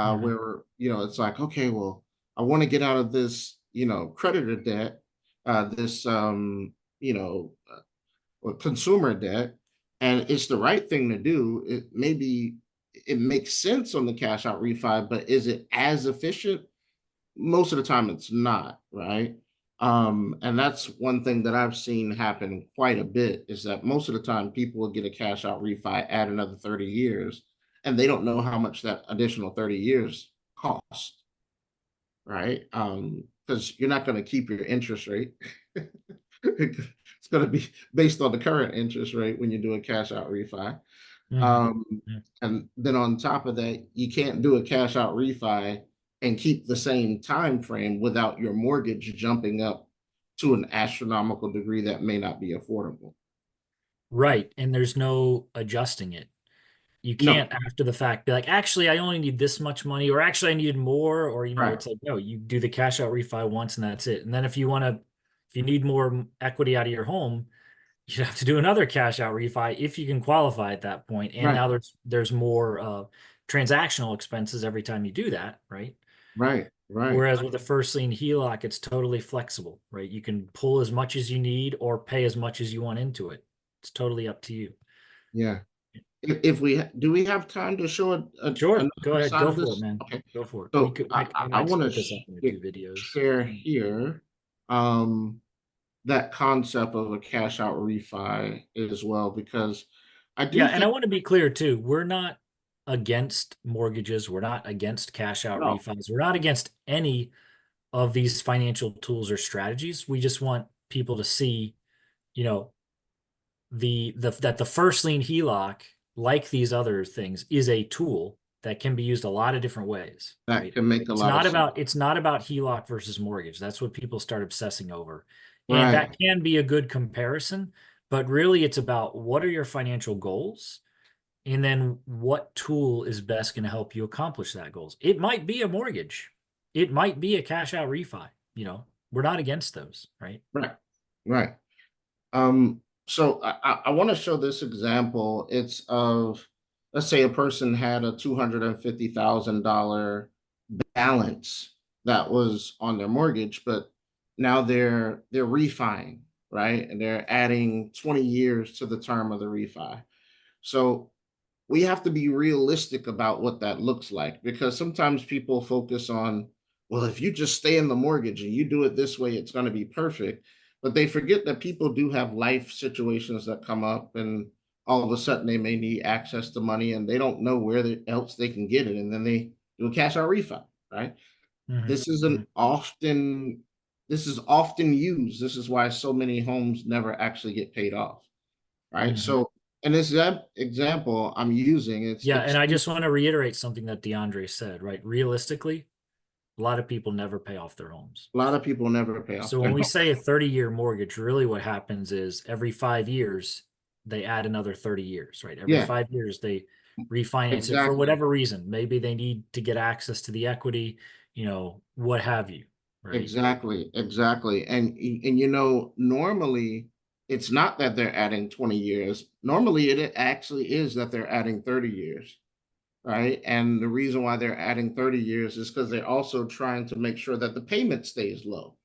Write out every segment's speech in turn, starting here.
hmm where, it's like, okay, well, I want to get out of this, creditor debt, this, or consumer debt, and it's the right thing to do. It makes sense on the cash out refi, but is it as efficient? Most of the time it's not, right? And that's one thing that I've seen happen quite a bit, is that most of the time people will get a cash out refi, add another 30 years, and they don't know how much that additional 30 years cost, right? Because you're not going to keep your interest rate. It's going to be based on the current interest rate when you do a cash out refi. hmm Um, and then on top of that, you can't do a cash out refi and keep the same time frame without your mortgage jumping up to an astronomical degree that may not be affordable. Right. And there's no adjusting it. You No, can't after the fact be like, actually, I only need this much money, or actually, I needed more, or right, it's like, no, you do the cash out refi once and that's it. And then if you need more equity out of your home, you have to do another cash out refi if you can qualify at that point. And right, now there's more transactional expenses every time you do that, right? right, right. Whereas with a first lien HELOC, it's totally flexible, right? You can pull as much as you need or pay as much as you want into it. It's totally up to you. Yeah. If do we have time to show Sure, go another ahead, side go of for it, this? man. Okay. Go for it. We So could, I I might want to split this up into two videos. share here um, that concept of a cash out refi as well, because I Yeah, do and I think, want to be clear too. We're not against mortgages. We're not against cash out no, refis. We're not against any of these financial tools or strategies. We just want people to see, you know, that the first lien HELOC, like these other things, is a tool that can be used a lot of different ways, that right? can make a lot of sense. It's not about HELOC versus mortgage. That's what people start obsessing over. And Right, that can be a good comparison, but really it's about what are your financial goals and then what tool is best going to help you accomplish that goals. It might be a mortgage. It might be a cash out refi, We're not against those, right? right, right. So I want to show this example. It's of, let's say a person had a $250,000 balance that was on their mortgage, but now they're refining, right? And they're adding 20 years to the term of the refi. So we have to be realistic about what that looks like, because sometimes people focus on, well, if you just stay in the mortgage and you do it this way, it's going to be perfect. But they forget that people do have life situations that come up, and all of a sudden they may need access to money and they don't know where else they can get it. And then they do a cash out refi, right? hmm This is an often this is often used. This is why so many homes never actually get paid off, right? hmm So in this example I'm using, Yeah, it's and I just want to reiterate something that DeAndre said, right? Realistically, a lot of people never pay off their homes. a lot of people never pay off So their when we home. say a 30-year mortgage, really what happens is every 5 years, they add another 30 years, right? Every Yeah, 5 years, they refinance it for exactly. whatever reason. Maybe they need to get access to the equity, what have you, right? Exactly. And normally it's not that they're adding 20 years. Normally it actually is that they're adding 30 years, right? And the reason why they're adding 30 years is because they're also trying to make sure that the payment stays low.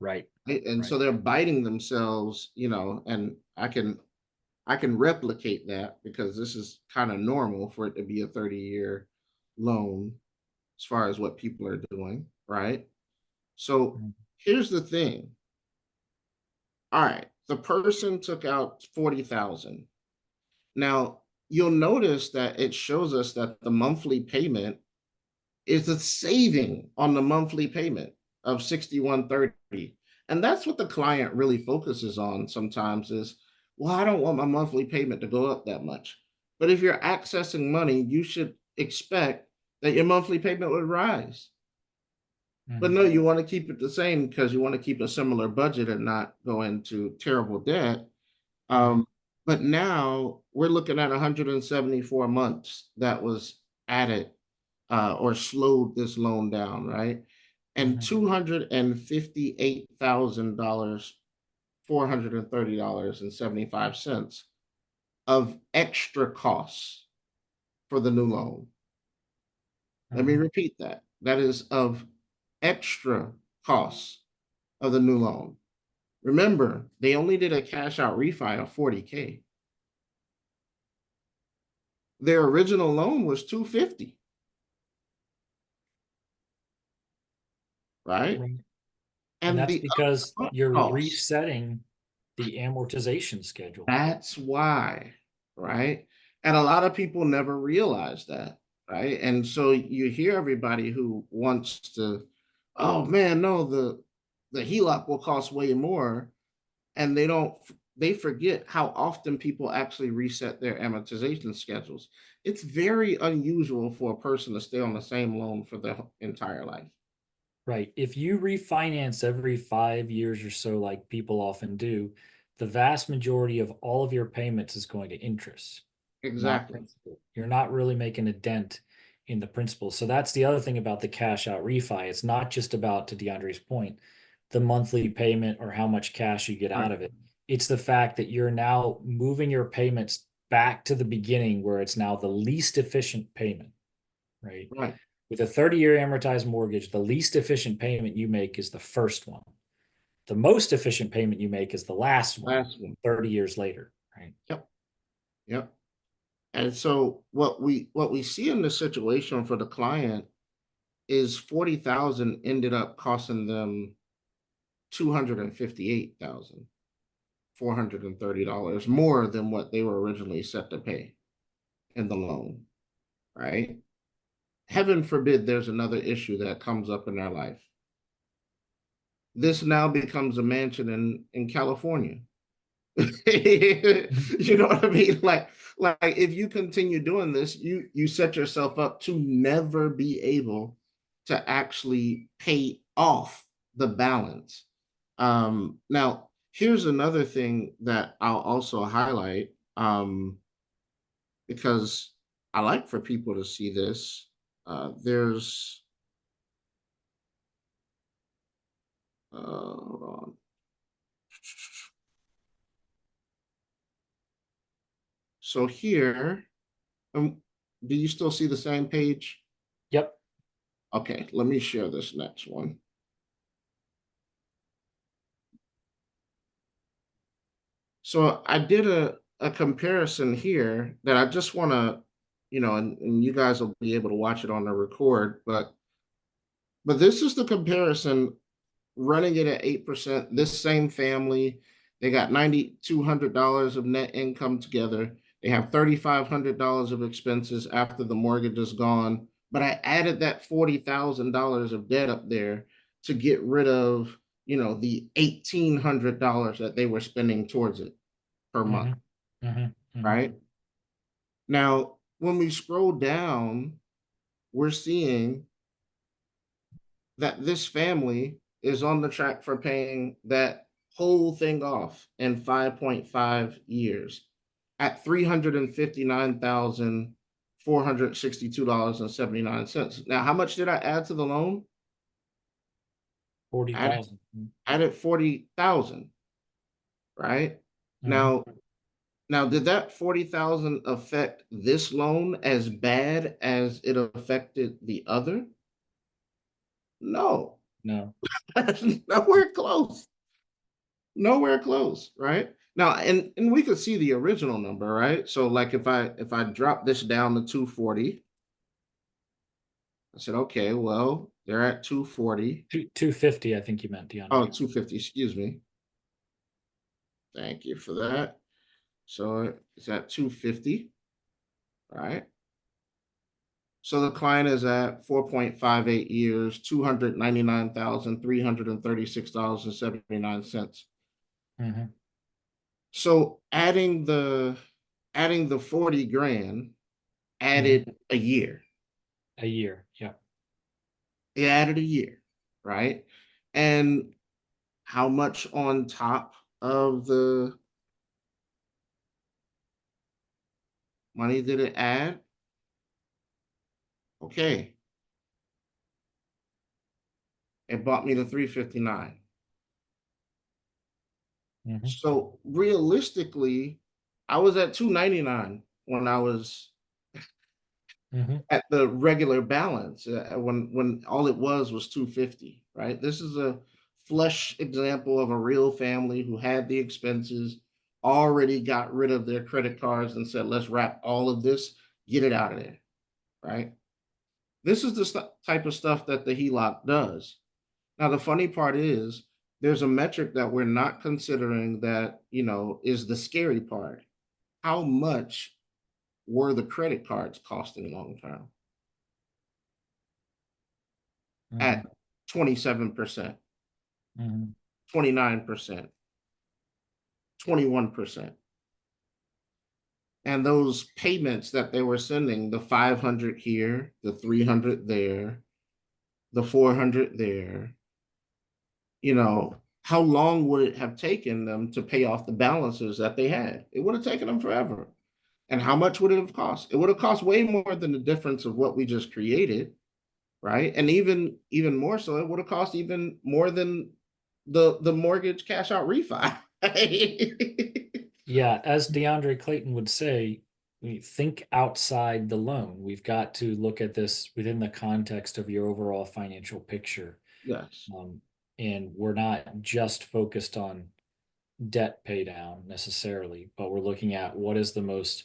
Right. Right? And Right. so they're biting themselves, and I can replicate that because this is kind of normal for it to be a 30-year loan as far as what people are doing, right? So Mhm. here's the thing. All right, the person took out 40,000. Now, you'll notice that it shows us that the monthly payment is a saving on the monthly payment of 6130. And that's what the client really focuses on sometimes is, well, I don't want my monthly payment to go up that much. But if you're accessing money, you should expect that your monthly payment would rise. But Mhm. no, you want to keep it the same because you want to keep a similar budget and not go into terrible debt. Mhm. Um, but now we're looking at 174 months that was added, or slowed this loan down, right? And Mhm. $258,000, $430.75 of extra costs for the new loan. Let me Mhm. repeat that. That is of extra costs of the new loan. Remember, they only did a cash out refi of 40K. Their original loan was 250, right? Right. And And that's the because upfront you're costs, resetting the amortization schedule. that's why, right? And a lot of people never realize that, right? And so you hear everybody who wants to, oh man, no, the HELOC will cost way more, and they forget how often people actually reset their amortization schedules. It's very unusual for a person to stay on the same loan for their entire life. Right. If you refinance every 5 years or so, like people often do, the vast majority of all of your payments is going to interest, not Exactly. principal. You're not really making a dent in the principal. So that's the other thing about the cash out refi. It's not just about, to DeAndre's point, the monthly payment or how much cash you get Right. out of it. It's the fact that you're now moving your payments back to the beginning where it's now the least efficient payment, right? Right. With a 30-year amortized mortgage, the least efficient payment you make is the first one. The most efficient payment you make is the last one, Last one. 30 years later, right? Yep. Yep. And so what we see in this situation for the client is 40,000 ended up costing them 258,430 more than what they were originally set to pay in the loan, right? Heaven forbid there's another issue that comes up in their life. This now becomes a mansion in California. You know what I mean? Like if you continue doing this, you set yourself up to never be able to actually pay off the balance. Now here's another thing that I'll also highlight, because I like for people to see this. There's hold on. So here, um, do you still see the same page? Yep. Okay, let me share this next one. So I did a comparison here that I just want to, and you guys will be able to watch it on the record, but this is the comparison running it at 8%. This same family, they got $9,200 of net income together. They have $3,500 of expenses after the mortgage is gone. But I added that $40,000 of debt up there to get rid of, the $1,800 that they were spending towards it per month, Hmm. Hmm. Hmm. right? Now, when we scroll down, we're seeing that this family is on the track for paying that whole thing off in 5.5 years at $359,462.79. Now, how much did I add to the loan? Added, 40,000. added 40,000, right? Hmm. Now, did that 40,000 affect this loan as bad as it affected the other? No, No. nowhere close. Nowhere close, right? Now, and we could see the original number, right? So like if I drop this down to 240, I said, okay, well, they're at 240. 250, I think you meant, Oh, DeAndre. 250, excuse me. Thank you for that. So it's at 250, right? So the client is at 4.58 years, $299,336.79. Hmm. So adding the 40 grand Hmm. added a year. A year. Yeah. It added a year, right? And how much on top of the money did it add? Okay, it bought me to 359. Hmm. So realistically, I was at 299 when I was Hmm. at the regular balance when all it was 250, right? This is a flush example of a real family who had the expenses, already got rid of their credit cards and said, let's wrap all of this, get it out of there, right? This is the type of stuff that the HELOC does. Now, the funny part is there's a metric that we're not considering that, is the scary part. How much were the credit cards costing long term? Hmm. At 27%, Hmm. 29%, 21%. And those payments that they were sending, the 500 here, the 300 there, the 400 there, how long would it have taken them to pay off the balances that they had? It would have taken them forever. And how much would it have cost? It would have cost way more than the difference of what we just created, right? And even more so, it would have cost even more than the mortgage cash out refi. Yeah, as DeAndre Clayton would say, we think outside the loan. We've got to look at this within the context of your overall financial picture. Yes. Um, and we're not just focused on debt pay down necessarily, but we're looking at what is the most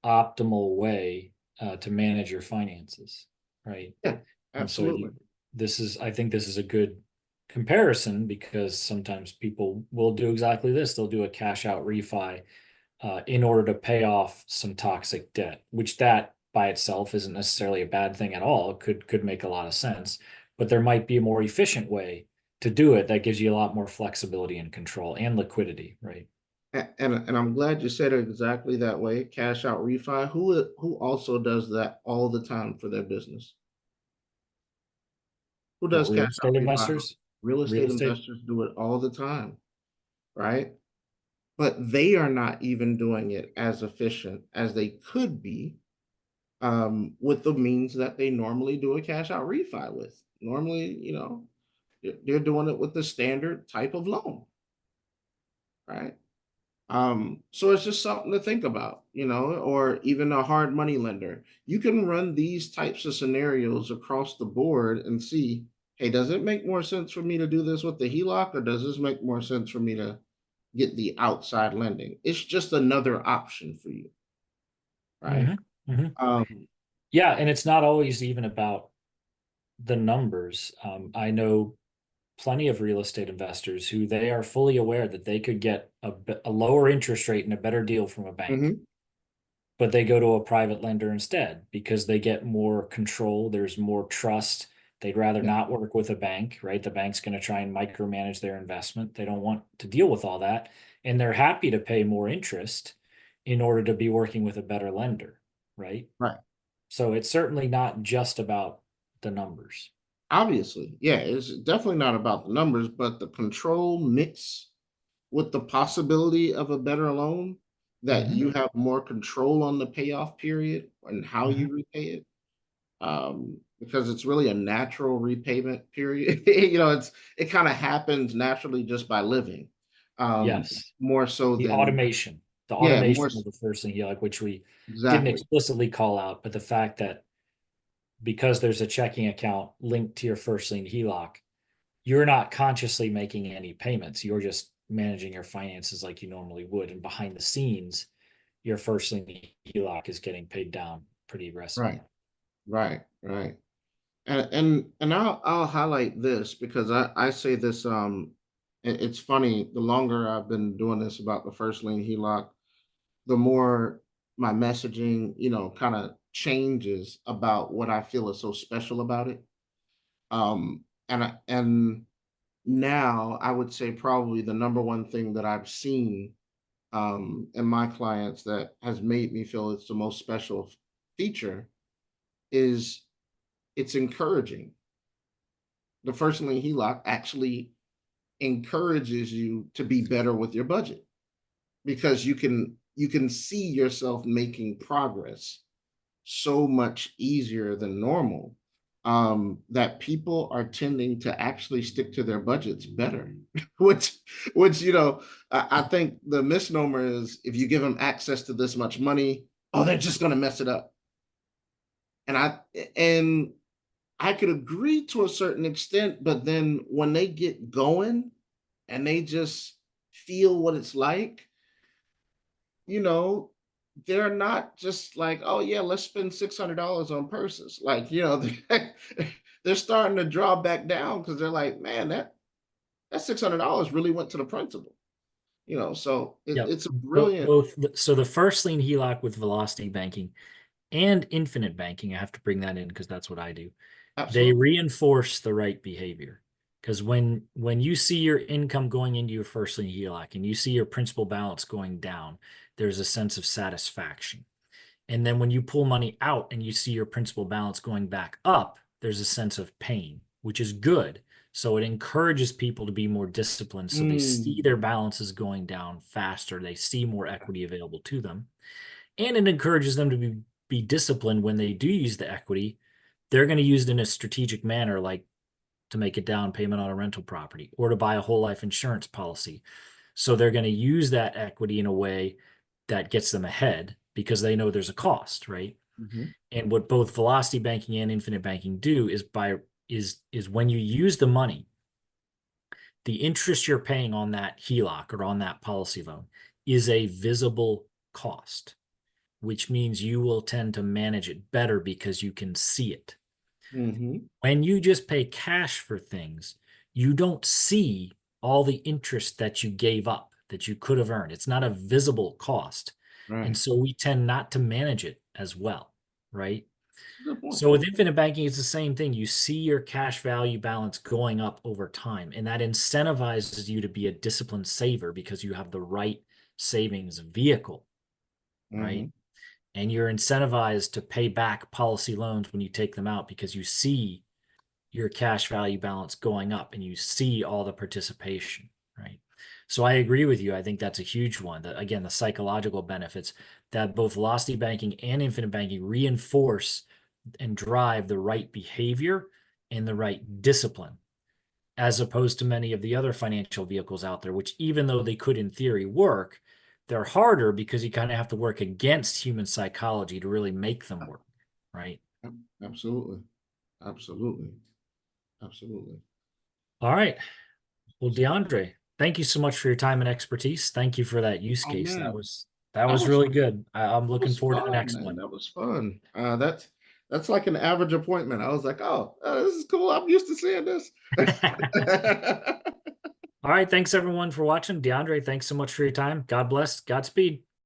optimal way to manage your finances, right? Yeah, And so absolutely. I think this is a good comparison because sometimes people will do exactly this. They'll do a cash out refi in order to pay off some toxic debt, which that by itself isn't necessarily a bad thing at all. It could make a lot of sense, but there might be a more efficient way to do it that gives you a lot more flexibility and control and liquidity, right? And I'm glad you said it exactly that way. Cash out refi. Who also does that all the time for their business? Who What, does real cash out estate refi? investors, Real real estate estate. investors do it all the time, right? But they are not even doing it as efficient as they could be with the means that they normally do a cash out refi with. Normally, they're doing it with the standard type of loan, right? So it's just something to think about, or even a hard money lender. You can run these types of scenarios across the board and see, hey, does it make more sense for me to do this with the HELOC, or does this make more sense for me to get the outside lending? It's just another option for you, right? Hmm. Hmm. Um, Yeah, and it's not always even about the numbers. I know plenty of real estate investors who they are fully aware that they could get a lower interest rate and a better deal from a bank, mhm, but they go to a private lender instead because they get more control. There's more trust. They'd rather yeah, not work with a bank, right? The bank's going to try and micromanage their investment. They don't want to deal with all that. And they're happy to pay more interest in order to be working with a better lender, right? right. So it's certainly not just about the numbers. Obviously, yeah, it's definitely not about the numbers, but the control mix with the possibility of a better loan, that Hmm. you have more control on the payoff period and how Hmm. you repay it, because it's really a natural repayment period. It kind of happens naturally just by living, um, Yes. more so The than automation, the yeah, more automation of the first thing, like which we didn't exactly explicitly call out, but the fact that because there's a checking account linked to your first lien HELOC, you're not consciously making any payments. You're just managing your finances like you normally would. And behind the scenes, your first lien HELOC is getting paid down pretty right, aggressively. right. And I'll highlight this because I say this. It's funny. The longer I've been doing this about the first lien HELOC, the more my messaging, kind of changes about what I feel is so special about it. And now I would say probably the number one thing that I've seen in my clients that has made me feel it's the most special feature is it's encouraging. The first lien HELOC actually encourages you to be better with your budget because you can see yourself making progress so much easier than normal, that people are tending to actually stick to their budgets better. which I think the misnomer is if you give them access to this much money, oh, they're just going to mess it up. And and I could agree to a certain extent, but then when they get going and they just feel what it's like, you know, they're not just like, oh yeah, let's spend $600 on purses. Like, they're starting to draw back down because they're like, man, that $600 really went to the principal. So Yep. it's a brilliant. So the first lien HELOC with velocity banking and infinite banking, I have to bring that in because that's what I do. They Absolutely. reinforce the right behavior. Because when you see your income going into your first lien HELOC and you see your principal balance going down, there's a sense of satisfaction. And then when you pull money out and you see your principal balance going back up, there's a sense of pain, which is good. So it encourages people to be more disciplined. So they see Mm, their balances going down faster. They see more equity available to them. And it encourages them to be disciplined when they do use the equity. They're going to use it in a strategic manner, like to make a down payment on a rental property or to buy a whole life insurance policy. So they're going to use that equity in a way that gets them ahead because they know there's a cost, right? mhm, And what both velocity banking and infinite banking do is when you use the money, the interest you're paying on that HELOC or on that policy loan is a visible cost, which means you will tend to manage it better because you can see it. mhm. When you just pay cash for things, you don't see all the interest that you gave up that you could have earned. It's not a visible cost. And Right. so we tend not to manage it as well, right? Good point. So with infinite banking, it's the same thing. You see your cash value balance going up over time, and that incentivizes you to be a disciplined saver because you have the right savings vehicle, right? Mhm. And you're incentivized to pay back policy loans when you take them out because you see your cash value balance going up and you see all the participation, right? So I agree with you. I think that's a huge one. That again, the psychological benefits that both velocity banking and infinite banking reinforce and drive the right behavior and the right discipline, as opposed to many of the other financial vehicles out there, which even though they could in theory work, they're harder because you kind of have to work against human psychology to really make them work, right? Absolutely. Absolutely. Absolutely. All right. Well, DeAndre, thank you so much for your time and expertise. Thank you for that use Oh case. That man, was that that was was really good. I'm that looking was forward to the fun, next man. one. That was fun. That's like an average appointment. I was like, oh, this is cool. I'm used to seeing this. All right, thanks everyone for watching. DeAndre, thanks so much for your time. God bless. Godspeed.